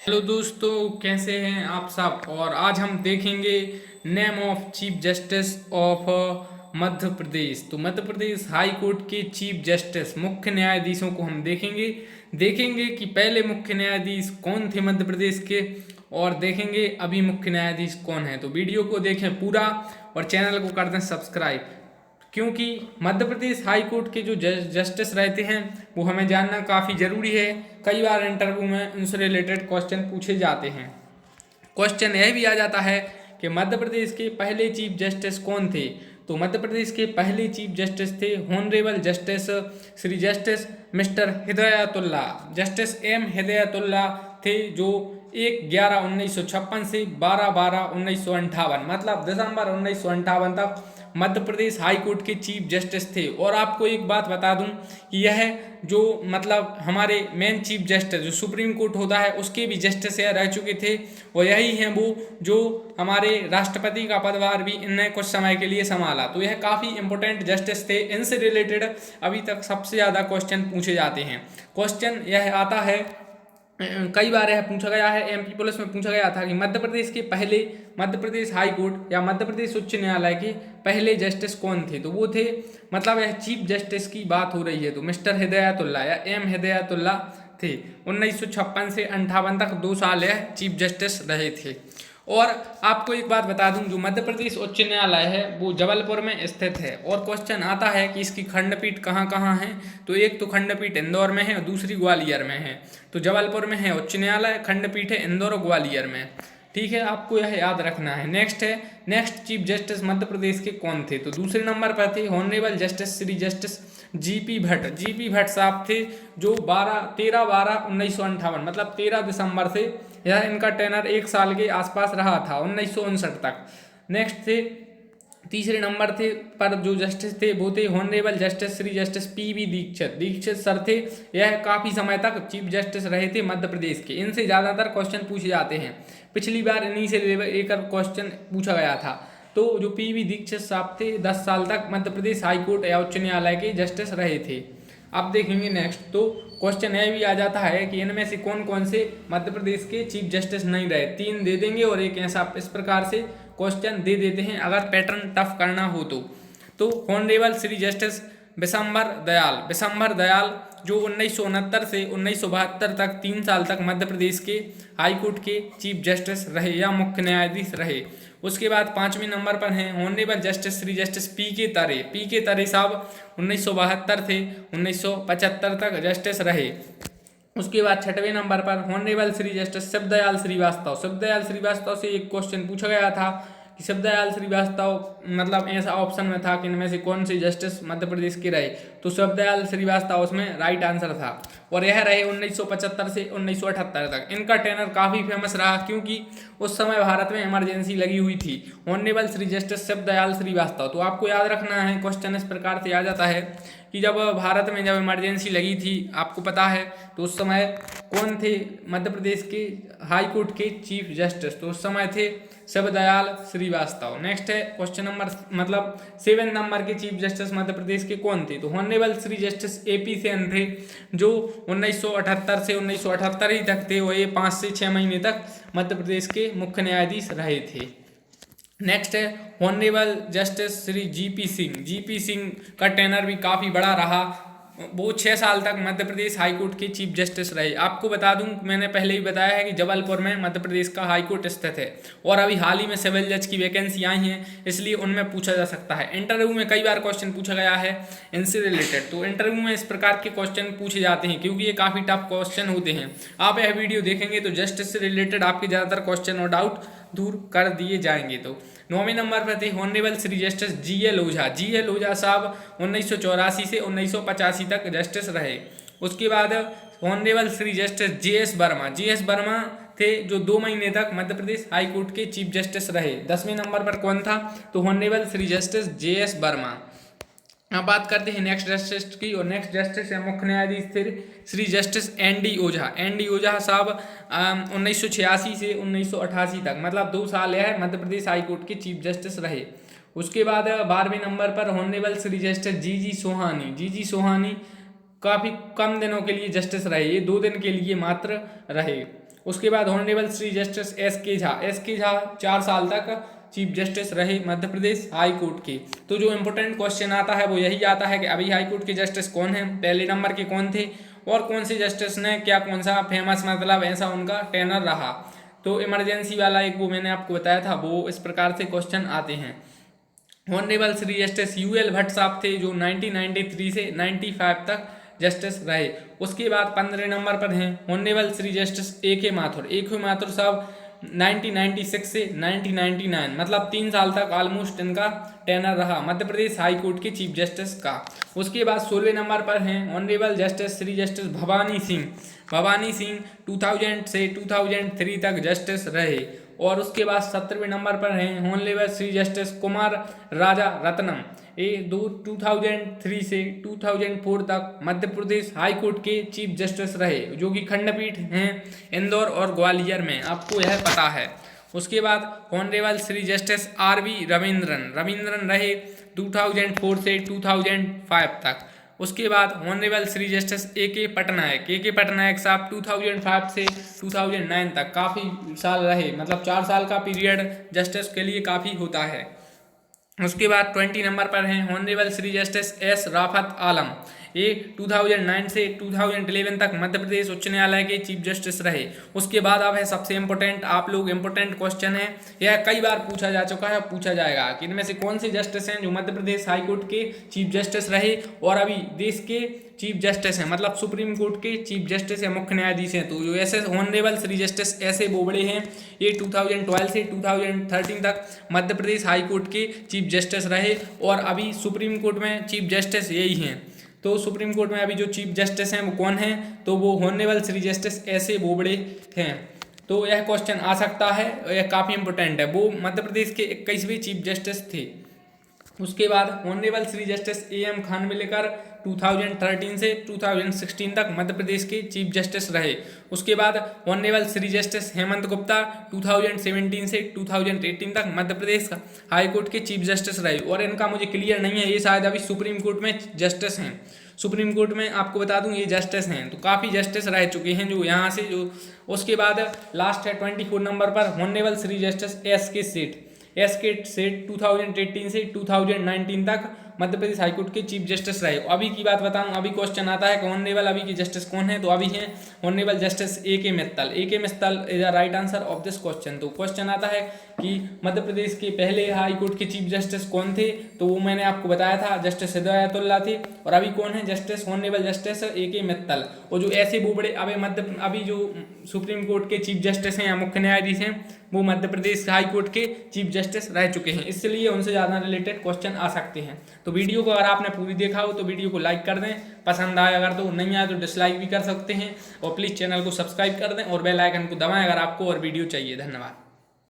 Hello दोस्तों, कैसे हैं आप सब। और आज हम देखेंगे name of chief justice of Madhya Pradesh. तो मध्य प्रदेश हाई कोर्ट के चीफ जस्टिस मुख्य न्यायाधीशों को हम देखेंगे कि पहले मुख्य न्यायाधीश कौन थे मध्य प्रदेश के, और देखेंगे अभी मुख्य न्यायाधीश कौन है। तो वीडियो को देखें पूरा और चैनल को कर दें सब्सक्राइब, क्योंकि मध्य प्रदेश हाई कोर्ट के जो जस्टिस रहते हैं वो हमें जानना काफ़ी ज़रूरी है। कई बार इंटरव्यू में उनसे रिलेटेड क्वेश्चन पूछे जाते हैं। क्वेश्चन यह भी आ जाता है कि मध्य प्रदेश के पहले चीफ जस्टिस कौन थे। तो मध्य प्रदेश के पहले चीफ जस्टिस थे honourable justice Shri justice mister Hidayatullah, justice M Hidayatullah थे, जो 1/11/1956 से 12/12/1958 मतलब दिसंबर 1958 तक मध्य प्रदेश हाई कोर्ट के चीफ जस्टिस थे। और आपको एक बात बता दूं कि यह जो मतलब हमारे मेन चीफ जस्टिस जो सुप्रीम कोर्ट होता है उसके भी जस्टिस यह रह चुके थे, और यही हैं वो जो हमारे राष्ट्रपति का पदभार भी इनने कुछ समय के लिए संभाला। तो यह काफ़ी इंपॉर्टेंट जस्टिस थे। इनसे रिलेटेड अभी तक सबसे ज़्यादा क्वेश्चन पूछे जाते हैं। क्वेश्चन यह आता है, कई बार यह पूछा गया है, एमपी पुलिस में पूछा गया था कि मध्य प्रदेश हाई कोर्ट या मध्य प्रदेश उच्च न्यायालय के पहले जस्टिस कौन थे। तो वो थे, मतलब यह चीफ जस्टिस की बात हो रही है, तो मिस्टर हिदायतुल्ला या एम हिदायतुल्ला थे। 1956 से 58 तक 2 साल यह चीफ जस्टिस रहे थे। और आपको एक बात बता दूं, जो मध्य प्रदेश उच्च न्यायालय है वो जबलपुर में स्थित है। और क्वेश्चन आता है कि इसकी खंडपीठ कहाँ कहाँ है। तो एक तो खंडपीठ इंदौर में है और दूसरी ग्वालियर में है। तो जबलपुर में है उच्च न्यायालय, खंडपीठ है इंदौर और ग्वालियर में। ठीक है, आपको यह याद रखना है। नेक्स्ट चीफ जस्टिस मध्य प्रदेश के कौन थे। तो दूसरे नंबर पर थे honourable justice Shri justice GP Bhatt sahab थे, जो 13/12/1958 मतलब 13 दिसंबर से यह इनका टेनर 1 साल के आसपास रहा था, 1959 तक। नेक्स्ट थे, तीसरे नंबर थे पर जो जस्टिस थे वो थे honourable justice Shri justice PV Dikshit sir थे। यह काफ़ी समय तक चीफ जस्टिस रहे थे मध्य प्रदेश के। इनसे ज़्यादातर क्वेश्चन पूछे जाते हैं। पिछली बार इन्हीं से लेकर क्वेश्चन पूछा गया था। तो जो पीवी दीक्षित साहब थे 10 साल तक मध्य प्रदेश हाई कोर्ट या उच्च न्यायालय के जस्टिस रहे थे। अब देखेंगे नेक्स्ट, तो क्वेश्चन यह भी आ जाता है कि इनमें से कौन कौन से मध्य प्रदेश के चीफ जस्टिस नहीं रहे। 3 दे देंगे और एक ऐसा, इस प्रकार से क्वेश्चन दे देते हैं अगर पैटर्न टफ करना हो तो ऑनरेबल श्री जस्टिस विशंबर दयाल जो 1969 से 1972 तक 3 साल तक मध्य प्रदेश के हाई कोर्ट के चीफ जस्टिस रहे या मुख्य न्यायाधीश रहे। उसके बाद 5वें नंबर पर हैं honourable justice Shri justice P के तरे साहब 1972 से 1975 तक जस्टिस रहे। उसके बाद 6वें नंबर पर ऑनरेबल श्री जस्टिस शिवदयाल श्रीवास्तव से एक क्वेश्चन पूछा गया था कि शिवदयाल श्रीवास्तव मतलब ऐसा ऑप्शन में था कि इनमें से कौन से जस्टिस मध्य प्रदेश के रहे। तो शिवदयाल श्रीवास्तव उसमें राइट आंसर था। और यह रहे 1975 से 1978 तक। इनका टेनर काफ़ी फेमस रहा क्योंकि उस समय भारत में इमरजेंसी लगी हुई थी। Honourable Shri justice Shivdayal Shrivastava. तो आपको याद रखना है, क्वेश्चन इस प्रकार से आ जाता है कि जब भारत में जब इमरजेंसी लगी थी, आपको पता है, तो उस समय कौन थे मध्य प्रदेश के हाई कोर्ट के चीफ जस्टिस। तो उस समय थे शिवदयाल श्रीवास्तव। नेक्स्ट है क्वेश्चन नंबर 7 नंबर के चीफ जस्टिस मध्य प्रदेश के कौन थे। तो honourable Shri justice AP Sen थे, जो 1978 से 1978 ही तक थे, और ये 5 से 6 महीने तक मध्य प्रदेश के मुख्य न्यायाधीश रहे थे। नेक्स्ट है honourable justice Shri GP Singh का टेनर भी काफ़ी बड़ा रहा। वो 6 साल तक मध्य प्रदेश हाई कोर्ट के चीफ जस्टिस रहे। आपको बता दूं, मैंने पहले ही बताया है कि जबलपुर में मध्य प्रदेश का हाई कोर्ट स्थित है, और अभी हाल ही में सिविल जज की वैकेंसी आई हैं, इसलिए उनमें पूछा जा सकता है। इंटरव्यू में कई बार क्वेश्चन पूछा गया है इनसे रिलेटेड। तो इंटरव्यू में इस प्रकार के क्वेश्चन पूछे जाते हैं क्योंकि ये काफ़ी टफ क्वेश्चन होते हैं। आप यह वीडियो देखेंगे तो जस्टिस से रिलेटेड आपके ज़्यादातर क्वेश्चन और डाउट दूर कर दिए जाएंगे। तो 9वें नंबर पर थे ऑनरेबल श्री जस्टिस जी.एल. ओझा साहब 1984 से 1985 तक जस्टिस रहे। उसके बाद honourable Shri justice JS. Verma थे, जो 2 महीने तक मध्य प्रदेश हाई कोर्ट के चीफ जस्टिस रहे। 10वें नंबर पर कौन था। तो honourable Shri justice JS. Verma. अब बात करते हैं नेक्स्ट जस्टिस की, और नेक्स्ट जस्टिस है मुख्य न्यायाधीश थे श्री जस्टिस एन.डी. ओझा साहब 1986 से 1988 तक मतलब 2 साल यह मध्य प्रदेश हाई कोर्ट के चीफ जस्टिस रहे। उसके बाद 12वें नंबर पर ऑनरेबल श्री जस्टिस जी.जी. सोहानी काफ़ी कम दिनों के लिए जस्टिस रहे, ये 2 दिन के लिए मात्र रहे। उसके बाद ऑनरेबल श्री जस्टिस एस के झा। एस के झा 4 साल तक चीफ जस्टिस रहे मध्य प्रदेश हाई कोर्ट के। तो जो इम्पोर्टेंट क्वेश्चन आता है वो यही आता है कि अभी हाई कोर्ट के जस्टिस कौन हैं, पहले नंबर के कौन थे, और कौन से जस्टिस ने क्या कौन सा फेमस मतलब ऐसा उनका टेनर रहा। तो इमरजेंसी वाला एक वो मैंने आपको बताया था, वो इस प्रकार से क्वेश्चन आते हैं। Honourable Shri justice UL Bhatt sahab थे जो 1993 से 95 तक जस्टिस रहे। उसके बाद 15 नंबर पर हैं ऑनरेबल श्री जस्टिस ए के माथुर। ए के माथुर साहब 1996 से 1999 मतलब 3 साल तक ऑलमोस्ट इनका टेनर रहा मध्य प्रदेश हाई कोर्ट के चीफ जस्टिस का। उसके बाद 16वें नंबर पर हैं honourable justice Shri justice Bhavani Singh. Bhavani Singh 2000 से 2003 तक जस्टिस रहे। और उसके बाद 17वें नंबर पर हैं ऑनरेबल श्री जस्टिस कुमार राजा रत्नम। ये 2003 से 2004 तक मध्य प्रदेश हाई कोर्ट के चीफ जस्टिस रहे, जो कि खंडपीठ हैं इंदौर और ग्वालियर में, आपको यह पता है। उसके बाद honourable Shri justice RV. Ravindran रहे 2004 से 2005 तक। उसके बाद honourable Shri justice AK. Patnaik sahab 2005 से 2009 तक काफ़ी साल रहे, मतलब 4 साल का पीरियड जस्टिस के लिए काफ़ी होता है। उसके बाद 20 नंबर पर हैं honourable Shri justice S Rafat आलम। ये 2009 से 2011 तक मध्य प्रदेश उच्च न्यायालय के चीफ जस्टिस रहे। उसके बाद अब है सबसे इम्पोर्टेंट, आप लोग इम्पोर्टेंट क्वेश्चन है, यह कई बार पूछा जा चुका है, पूछा जाएगा कि इनमें से कौन से जस्टिस हैं जो मध्य प्रदेश हाई कोर्ट के चीफ जस्टिस रहे और अभी देश के चीफ जस्टिस हैं, मतलब सुप्रीम कोर्ट के चीफ जस्टिस या मुख्य न्यायाधीश हैं। तो जो ऐसे ऑनरेबल श्री जस्टिस ऐसे बोबड़े हैं, ये 2012 से 2013 तक मध्य प्रदेश हाई कोर्ट के चीफ जस्टिस रहे और अभी सुप्रीम कोर्ट में चीफ जस्टिस यही हैं। तो सुप्रीम कोर्ट में अभी जो चीफ जस्टिस हैं वो कौन हैं, तो वो ऑनरेबल श्री जस्टिस ऐसे बोबड़े हैं। तो यह क्वेश्चन आ सकता है, यह काफ़ी इंपॉर्टेंट है। वो मध्य प्रदेश के 21वें चीफ जस्टिस थे। उसके बाद honourable Shri justice AM. Khanwilkar 2013 से 2016 तक मध्य प्रदेश के चीफ जस्टिस रहे। उसके बाद ऑनरेबल श्री जस्टिस हेमंत गुप्ता 2017 से 2018 तक मध्य प्रदेश हाई कोर्ट के चीफ जस्टिस रहे। और इनका मुझे क्लियर नहीं है, ये शायद अभी सुप्रीम कोर्ट में जस्टिस हैं। सुप्रीम कोर्ट में आपको बता दूं ये जस्टिस हैं, तो काफ़ी जस्टिस रह चुके हैं जो यहाँ से जो। उसके बाद लास्ट है 24 नंबर पर ऑनरेबल श्री जस्टिस एस के सेठ 2018 से 2019 तक मध्य प्रदेश हाईकोर्ट के चीफ जस्टिस रहे। अभी की बात बताऊं, अभी क्वेश्चन आता है कि ऑनरेबल अभी के जस्टिस कौन है, तो अभी हैं honourable justice AK. Mittal is the right answer of this question. तो क्वेश्चन आता है कि मध्य प्रदेश के पहले हाई कोर्ट के चीफ जस्टिस कौन थे, तो वो मैंने आपको बताया था जस्टिस हिदायतुल्ला थे। और अभी कौन है justice, honourable justice AK. Mittal. और जो ऐसे बोबड़े अभी जो सुप्रीम कोर्ट के चीफ जस्टिस हैं या मुख्य न्यायाधीश हैं, वो मध्य प्रदेश हाई कोर्ट के चीफ जस्टिस रह चुके हैं, इसलिए उनसे ज़्यादा रिलेटेड क्वेश्चन आ सकते हैं। तो वीडियो को अगर आपने पूरी देखा हो तो वीडियो को लाइक कर दें, पसंद आए अगर तो, नहीं आए तो डिसलाइक भी कर सकते हैं। और प्लीज़ चैनल को सब्सक्राइब कर दें और बेल आइकन को दबाएं अगर आपको और वीडियो चाहिए। धन्यवाद।